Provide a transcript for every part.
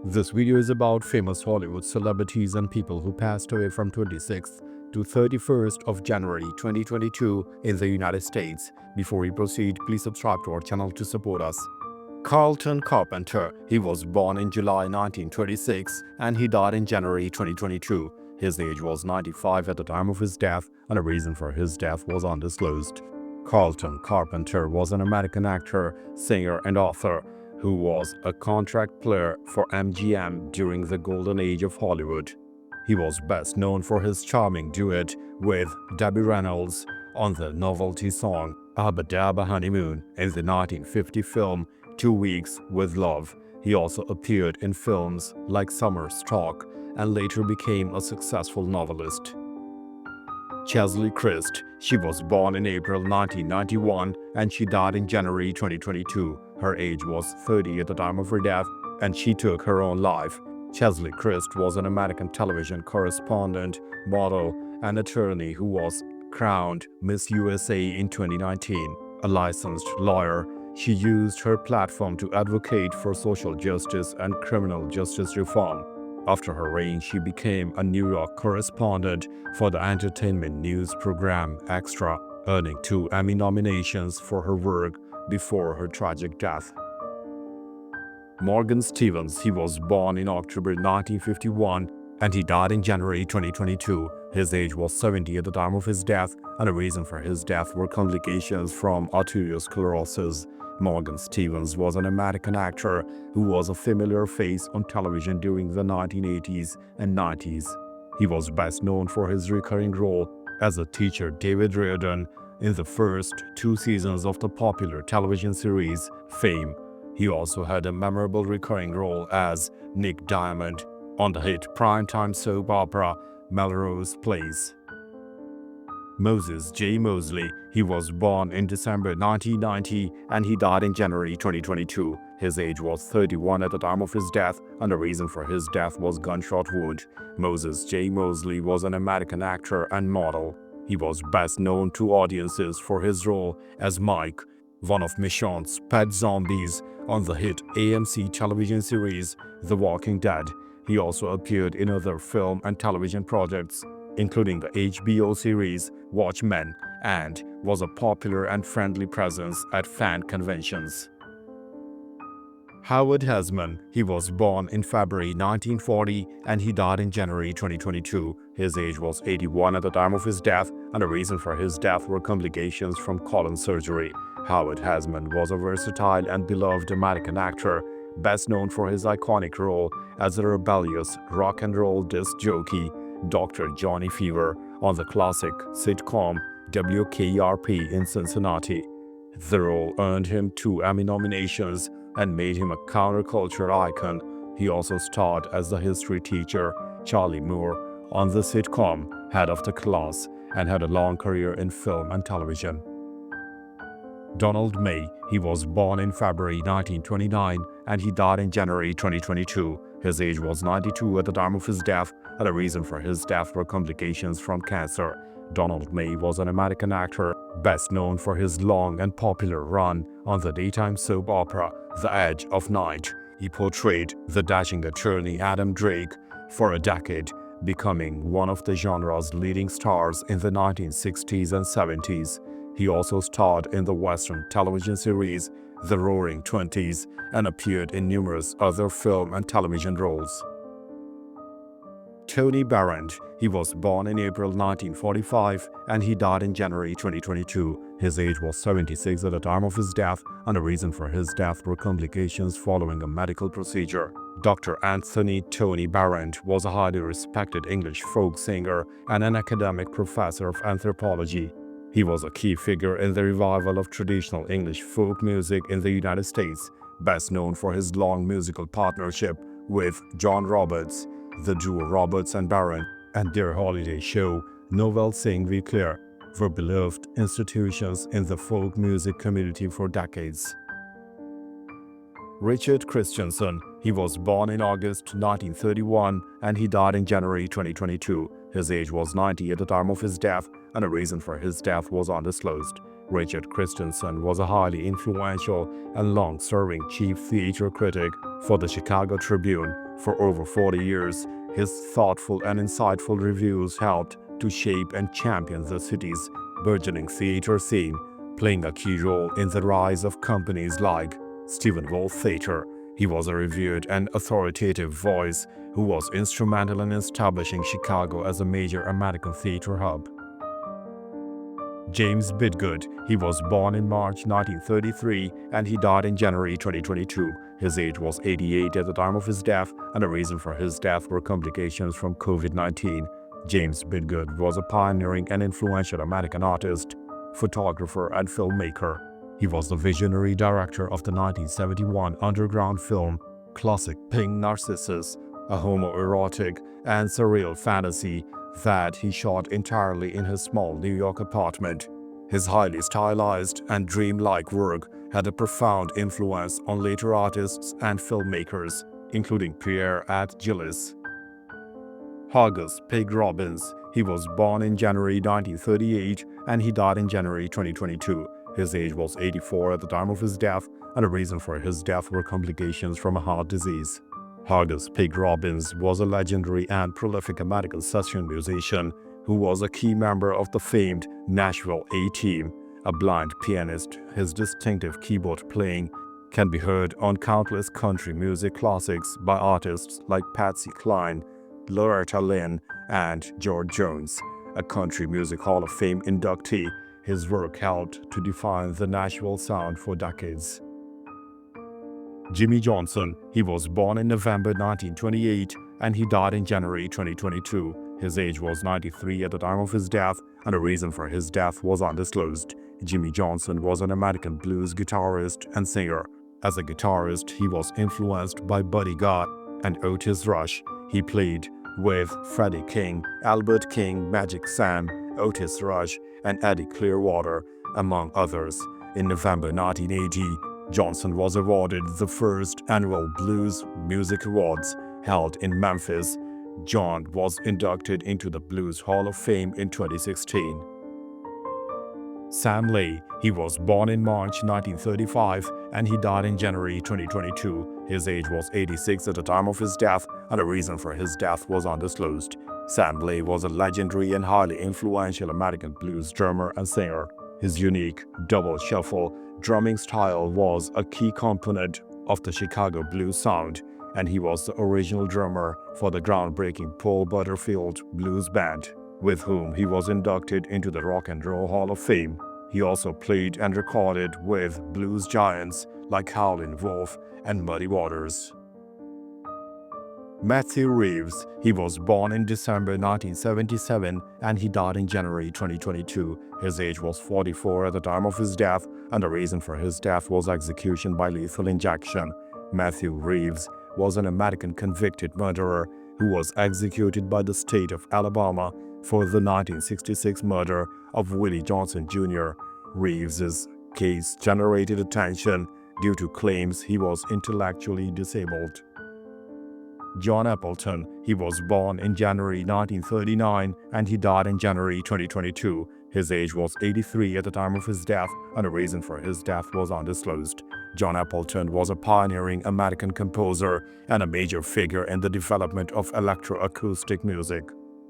This video is about famous Hollywood celebrities and people who passed away from 26th to 31st of January 2022 in the United States. Before we proceed, please subscribe to our channel to support us. Carlton Carpenter. He was born in July 1926 and he died in January 2022. His age was 95 at the time of his death, and the reason for his death was undisclosed. Carlton Carpenter was an American actor, singer, and author who was a contract player for MGM during the golden age of Hollywood. He was best known for his charming duet with Debbie Reynolds on the novelty song Abba Dabba Honeymoon in the 1950 film 2 Weeks with Love. He also appeared in films like Summer Stock and later became a successful novelist. Cheslie Kryst. She was born in April 1991 and she died in January 2022. Her age was 30 at the time of her death and she took her own life. Cheslie Kryst was an American television correspondent, model, and attorney who was crowned Miss USA in 2019. A licensed lawyer, she used her platform to advocate for social justice and criminal justice reform. After her reign, she became a New York correspondent for the entertainment news program Extra, earning 2 Emmy nominations for her work before her tragic death. Morgan Stevens. He was born in October 1951 and he died in January 2022. His age was 70 at the time of his death, and the reason for his death were complications from arteriosclerosis. Morgan Stevens was an American actor who was a familiar face on television during the 1980s and 90s. He was best known for his recurring role as a teacher David Reardon in the first 2 seasons of the popular television series Fame. He also had a memorable recurring role as Nick Diamond on the hit primetime soap opera Melrose Place. Moses J. Mosley. He was born in December 1990 and he died in January 2022. His age was 31 at the time of his death, and the reason for his death was gunshot wound. Moses J. Mosley was an American actor and model. He was best known to audiences for his role as Mike, one of Michonne's pet zombies, on the hit AMC television series The Walking Dead. He also appeared in other film and television projects, including the HBO series Watchmen, and was a popular and friendly presence at fan conventions. Howard Hesseman. He was born in February 1940 and he died in January 2022. His age was 81 at the time of his death, and the reason for his death were complications from colon surgery. Howard Hesseman was a versatile and beloved American actor, best known for his iconic role as the rebellious rock and roll disc jockey Dr. Johnny Fever on the classic sitcom WKRP in Cincinnati. The role earned him 2 Emmy nominations and made him a counterculture icon. He also starred as the history teacher Charlie Moore on the sitcom Head of the Class and had a long career in film and television. Donald May. He was born in February 1929 and he died in January 2022. His age was 92 at the time of his death, and the reason for his death were complications from cancer. Donald May was an American actor, best known for his long and popular run on the daytime soap opera The Edge of Night. He portrayed the dashing attorney Adam Drake for a decade, becoming one of the genre's leading stars in the 1960s and 70s. He also starred in the Western television series The Roaring Twenties and appeared in numerous other film and television roles. Tony Barrett. He was born in April 1945 and he died in January 2022. His age was 76 at the time of his death, and the reason for his death were complications following a medical procedure. Dr. Anthony Tony Barrett was a highly respected English folk singer and an academic professor of anthropology. He was a key figure in the revival of traditional English folk music in the United States, best known for his long musical partnership with John Roberts. The duo Roberts and Barrett and their holiday show, Nouvelle Sing Claire, were beloved institutions in the folk music community for decades. Richard Christensen. He was born in August 1931 and he died in January 2022. His age was 90 at the time of his death, and the reason for his death was undisclosed. Richard Christensen was a highly influential and long-serving chief theater critic for the Chicago Tribune, For over 40 years, his thoughtful and insightful reviews helped to shape and champion the city's burgeoning theater scene, playing a key role in the rise of companies like Stephen Wolf Theater. He was a revered and authoritative voice who was instrumental in establishing Chicago as a major American theater hub. James Bidgood. He was born in March 1933 and he died in January 2022. His age was 88 at the time of his death, and the reason for his death were complications from COVID-19. James Bidgood was a pioneering and influential American artist, photographer, and filmmaker. He was the visionary director of the 1971 underground film classic Pink Narcissus, a homoerotic and surreal fantasy that he shot entirely in his small New York apartment. His highly stylized and dreamlike work had a profound influence on later artists and filmmakers, including Pierre at Gillis. Hargus Pig Robbins. He was born in January 1938 and he died in January 2022. His age was 84 at the time of his death, and the reason for his death were complications from a heart disease. Hargus Pig Robbins was a legendary and prolific American session musician who was a key member of the famed Nashville A-Team. A blind pianist, his distinctive keyboard playing can be heard on countless country music classics by artists like Patsy Cline, Loretta Lynn, and George Jones. A Country Music Hall of Fame inductee, his work helped to define the Nashville sound for decades. Jimmy Johnson. He was born in November 1928 and he died in January 2022. His age was 93 at the time of his death, and the reason for his death was undisclosed. Jimmy Johnson was an American blues guitarist and singer. As a guitarist, he was influenced by Buddy Guy and Otis Rush. He played with Freddie King, Albert King, Magic Sam, Otis Rush, and Eddie Clearwater, among others. In November 1980, Johnson was awarded the first annual Blues Music Awards held in Memphis. John was inducted into the Blues Hall of Fame in 2016. Sam Lay. He was born in March 1935 and he died in January 2022. His age was 86 at the time of his death, and the reason for his death was undisclosed. Sam Lay was a legendary and highly influential American blues drummer and singer. His unique double shuffle drumming style was a key component of the Chicago blues sound, and he was the original drummer for the groundbreaking Paul Butterfield Blues Band, with whom he was inducted into the Rock and Roll Hall of Fame. He also played and recorded with blues giants like Howlin' Wolf and Muddy Waters. Matthew Reeves. He was born in December 1977 and he died in January 2022. His age was 44 at the time of his death, and the reason for his death was execution by lethal injection. Matthew Reeves was an American convicted murderer who was executed by the state of Alabama for the 1966 murder of Willie Johnson Jr. Reeves's case generated attention due to claims he was intellectually disabled. John Appleton. He was born in January 1939 and he died in January 2022. His age was 83 at the time of his death, and the reason for his death was undisclosed. John Appleton was a pioneering American composer and a major figure in the development of electroacoustic music.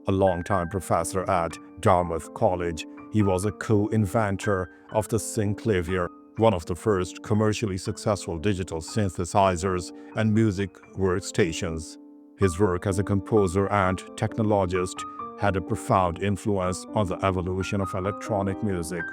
A longtime professor at Dartmouth College, he was a co-inventor of the synclavier, one of the first commercially successful digital synthesizers and music workstations. His work as a composer and technologist had a profound influence on the evolution of electronic music.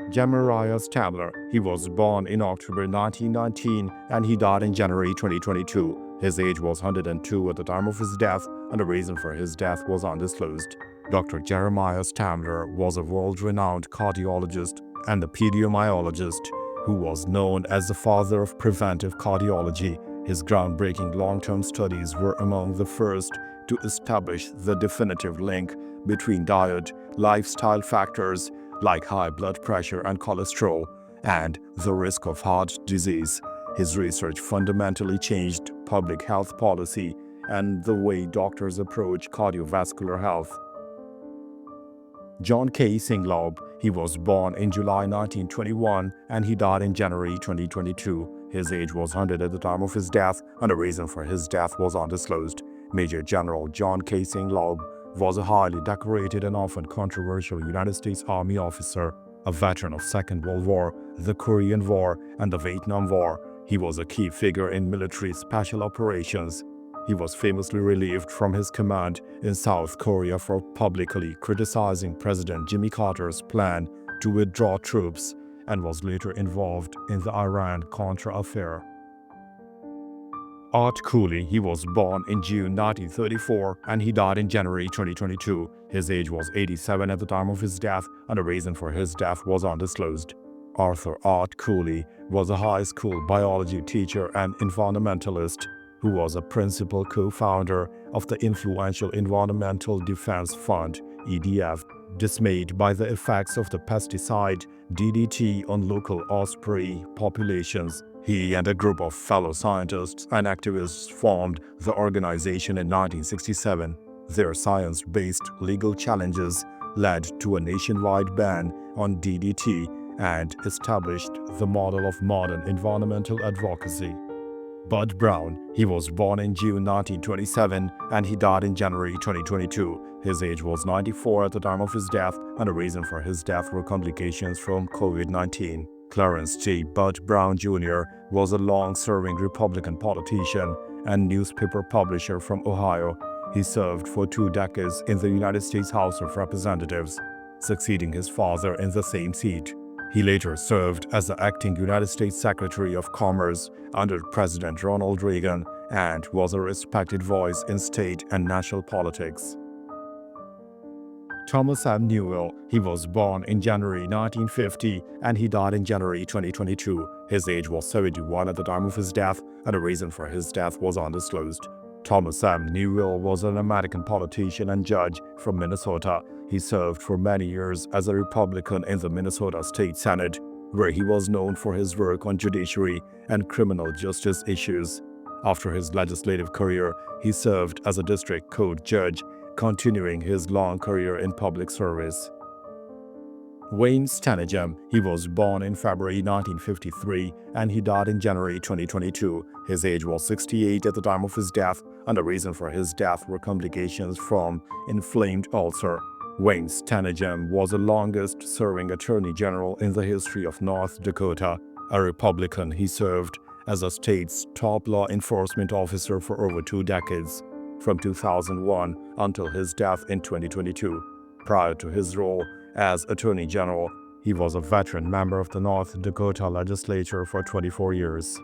Jemariah Stabler. He was born in October 1919 and he died in January 2022. His age was 102 at the time of his death, and the reason for his death was undisclosed. Dr. Jeremiah Stabler was a world-renowned cardiologist and epidemiologist who was known as the father of preventive cardiology. His groundbreaking long-term studies were among the first to establish the definitive link between diet, lifestyle factors like high blood pressure and cholesterol, and the risk of heart disease. His research fundamentally changed public health policy and the way doctors approach cardiovascular health. John K. Singlaub. He was born in July 1921 and he died in January 2022. His age was 100 at the time of his death, and the reason for his death was undisclosed. Major General John Casing Loeb was a highly decorated and often controversial United States Army officer, a veteran of Second World War, the Korean War, and the Vietnam War. He was a key figure in military special operations. He was famously relieved from his command in South Korea for publicly criticizing President Jimmy Carter's plan to withdraw troops, and was later involved in the Iran-Contra affair. Art Cooley, he was born in June 1934 and he died in January 2022. His age was 87 at the time of his death, and the reason for his death was undisclosed. Arthur Art Cooley was a high school biology teacher and environmentalist who was a principal co-founder of the influential Environmental Defense Fund, EDF. Dismayed by the effects of the pesticide DDT on local osprey populations, he and a group of fellow scientists and activists formed the organization in 1967. Their science-based legal challenges led to a nationwide ban on DDT and established the model of modern environmental advocacy. Bud Brown, he was born in June 1927 and he died in January 2022. His age was 94 at the time of his death, and the reason for his death were complications from COVID-19. Clarence J. Bud Brown Jr. was a long-serving Republican politician and newspaper publisher from Ohio. He served for 2 decades in the United States House of Representatives, succeeding his father in the same seat. He later served as the acting United States Secretary of Commerce under President Ronald Reagan and was a respected voice in state and national politics. Thomas M. Newell, he was born in January 1950 and he died in January 2022. His age was 71 at the time of his death, and the reason for his death was undisclosed. Thomas M. Newell was an American politician and judge from Minnesota. He served for many years as a Republican in the Minnesota State Senate, where he was known for his work on judiciary and criminal justice issues. After his legislative career, he served as a district court judge, continuing his long career in public service. Wayne Stanagem, he was born in February 1953 and he died in January 2022. His age was 68 at the time of his death, and the reason for his death were complications from inflamed ulcer. Wayne Stanagem was the longest-serving Attorney General in the history of North Dakota. A Republican, he served as the state's top law enforcement officer for over 2 decades, from 2001 until his death in 2022. Prior to his role as Attorney General, he was a veteran member of the North Dakota legislature for 24 years.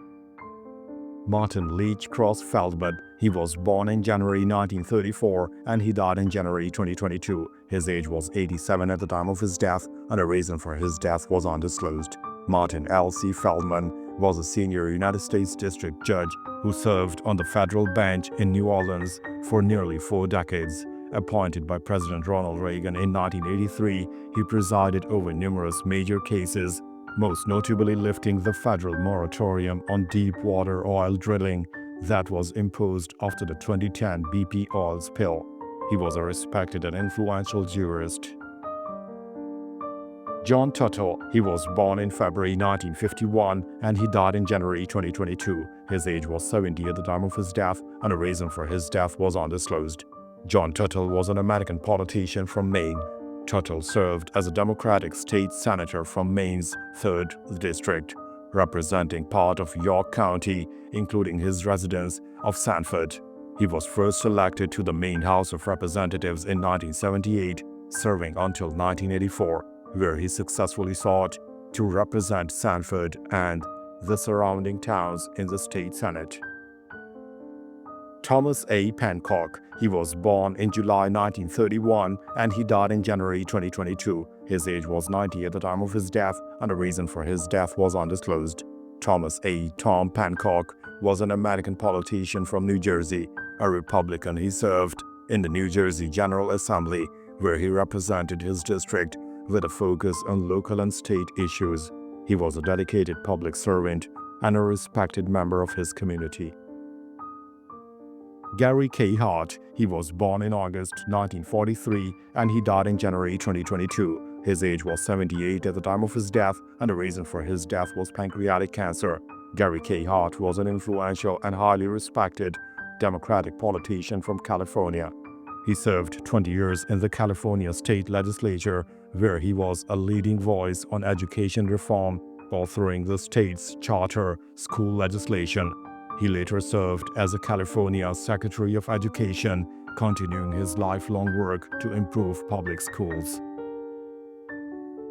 Martin Leach Cross Feldman, he was born in January 1934 and he died in January 2022. His age was 87 at the time of his death, and the reason for his death was undisclosed. Martin L.C. Feldman was a senior United States District Judge who served on the federal bench in New Orleans for nearly 4 decades. Appointed by President Ronald Reagan in 1983, he presided over numerous major cases, most notably lifting the federal moratorium on deep-water oil drilling that was imposed after the 2010 BP oil spill. He was a respected and influential jurist. John Tuttle, he was born in February 1951 and he died in January 2022. His age was 70 at the time of his death, and the reason for his death was undisclosed. John Tuttle was an American politician from Maine. Tuttle served as a Democratic state senator from Maine's 3rd District, representing part of York County, including his residence of Sanford. He was first elected to the Maine House of Representatives in 1978, serving until 1984, where he successfully sought to represent Sanford and the surrounding towns in the state Senate. Thomas A. Pencock, he was born in July 1931 and he died in January 2022. His age was 90 at the time of his death, and the reason for his death was undisclosed. Thomas A. Tom Pencock was an American politician from New Jersey. A Republican, he served in the New Jersey General Assembly, where he represented his district with a focus on local and state issues. He was a dedicated public servant and a respected member of his community. Gary K. Hart, he was born in August 1943 and he died in January 2022. His age was 78 at the time of his death, and the reason for his death was pancreatic cancer. Gary K. Hart was an influential and highly respected Democratic politician from California. He served 20 years in the California state legislature, where he was a leading voice on education reform, authoring the state's charter school legislation. He later served as a California Secretary of Education, continuing his lifelong work to improve public schools.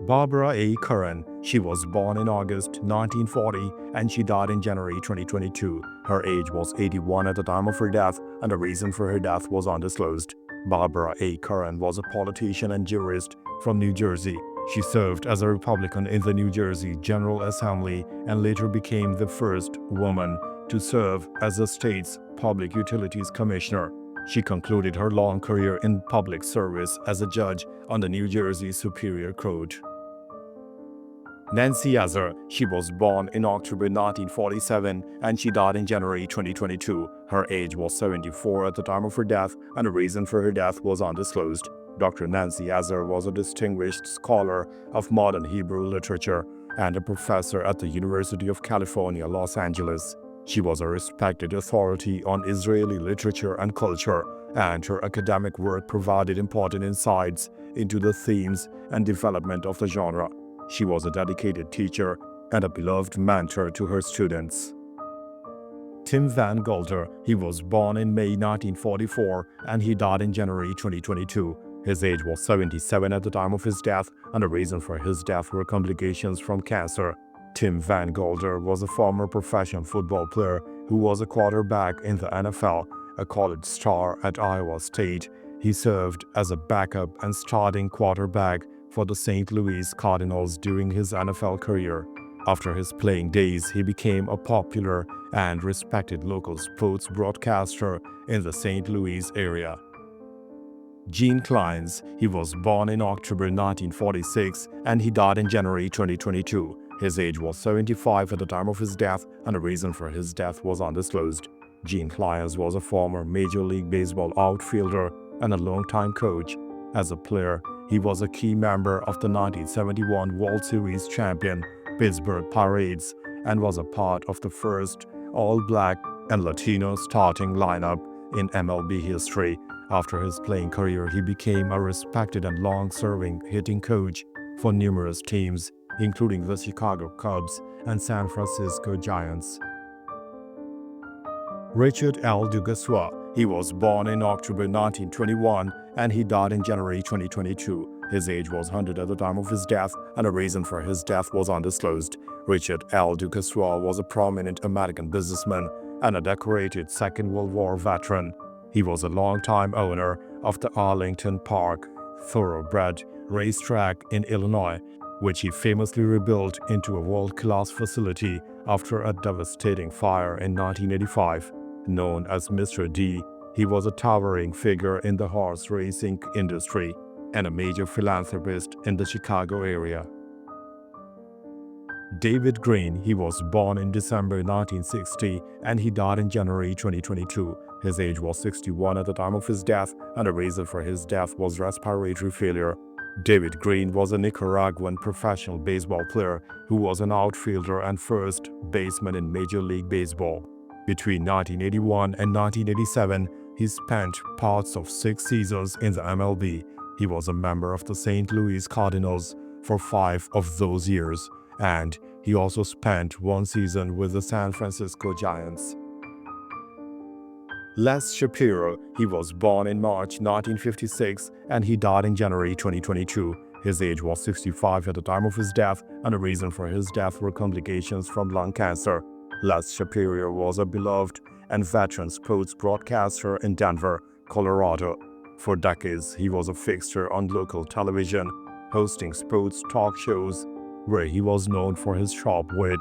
Barbara A. Curran. She was born in August 1940 and she died in January 2022. Her age was 81 at the time of her death, and the reason for her death was undisclosed. Barbara A. Curran was a politician and jurist from New Jersey. She served as a Republican in the New Jersey General Assembly and later became the first woman to serve as the state's Public Utilities Commissioner. She concluded her long career in public service as a judge on the New Jersey Superior Court. Nancy Azar. She was born in October 1947 and she died in January 2022. Her age was 74 at the time of her death, and the reason for her death was undisclosed. Dr. Nancy Azar was a distinguished scholar of modern Hebrew literature and a professor at the University of California, Los Angeles. She was a respected authority on Israeli literature and culture, and her academic work provided important insights into the themes and development of the genre. She was a dedicated teacher and a beloved mentor to her students. Tim Van Gulder. He was born in May 1944 and he died in January 2022. His age was 77 at the time of his death, and the reason for his death were complications from cancer. Tim Van Gulder was a former professional football player who was a quarterback in the NFL, a college star at Iowa State. He served as a backup and starting quarterback for the St. Louis Cardinals during his NFL career. After his playing days, he became a popular and respected local sports broadcaster in the St. Louis area. Gene Clines. He was born in October 1946 and he died in January 2022. His age was 75 at the time of his death, and the reason for his death was undisclosed. Gene Clines was a former Major League Baseball outfielder and a longtime coach. As a player, he was a key member of the 1971 World Series champion Pittsburgh Pirates and was a part of the first all-black and Latino starting lineup in MLB history. After his playing career, he became a respected and long-serving hitting coach for numerous teams, including the Chicago Cubs and San Francisco Giants. Richard L. Dugassois. He was born in October 1921 and he died in January 2022. His age was 100 at the time of his death, and the reason for his death was undisclosed. Richard L. Dugassois was a prominent American businessman and a decorated Second World War veteran. He was a longtime owner of the Arlington Park Thoroughbred racetrack in Illinois, which he famously rebuilt into a world-class facility after a devastating fire in 1985. Known as Mr. D, he was a towering figure in the horse racing industry and a major philanthropist in the Chicago area. David Green. He was born in December 1960 and he died in January 2022. His age was 61 at the time of his death, and the reason for his death was respiratory failure. David Green was a Nicaraguan professional baseball player who was an outfielder and first baseman in Major League Baseball. Between 1981 and 1987, he spent parts of 6 seasons in the MLB. He was a member of the St. Louis Cardinals for 5 of those years, and he also spent 1 season with the San Francisco Giants. Les Shapiro. He was born in March 1956 and he died in January 2022. His age was 65 at the time of his death, and the reason for his death were complications from lung cancer. Les Shapiro was a beloved and veteran sports broadcaster in Denver, Colorado. For decades, he was a fixture on local television, hosting sports talk shows, where he was known for his sharp wit,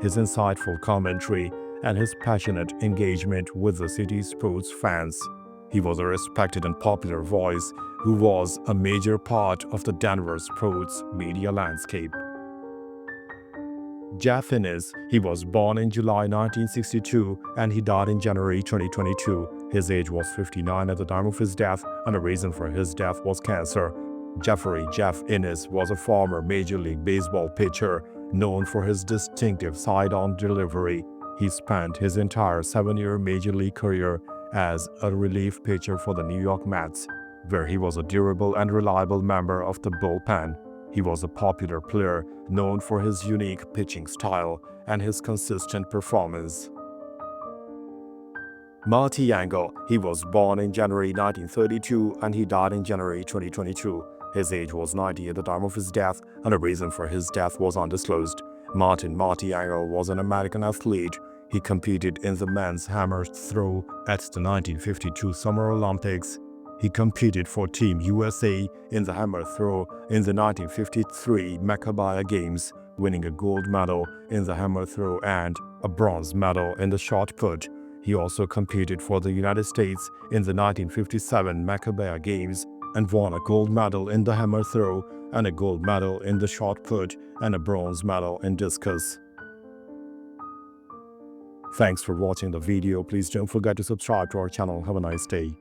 his insightful commentary, and his passionate engagement with the city's sports fans. He was a respected and popular voice who was a major part of the Denver sports media landscape. Jeff Innes. He was born in July 1962 and he died in January 2022. His age was 59 at the time of his death, and the reason for his death was cancer. Jeffrey "Jeff" Innes was a former Major League Baseball pitcher Known for his distinctive side-on delivery, he spent his entire 7-year Major League career as a relief pitcher for the New York Mets, where he was a durable and reliable member of the bullpen. He was a popular player known for his unique pitching style and his consistent performance. Marty Yango, he was born in January 1932 and he died in January 2022. His age was 90 at the time of his death, and the reason for his death was undisclosed. Marty Yango was an American athlete. He competed in the men's hammer throw at the 1952 Summer Olympics. He competed for Team USA in the hammer throw in the 1953 Maccabi Games, winning a gold medal in the hammer throw and a bronze medal in the shot put. He also competed for the United States in the 1957 Maccabi Games and won a gold medal in the hammer throw and a gold medal in the shot put and a bronze medal in discus. Thanks for watching the video. Please don't forget to subscribe to our channel. Have a nice day.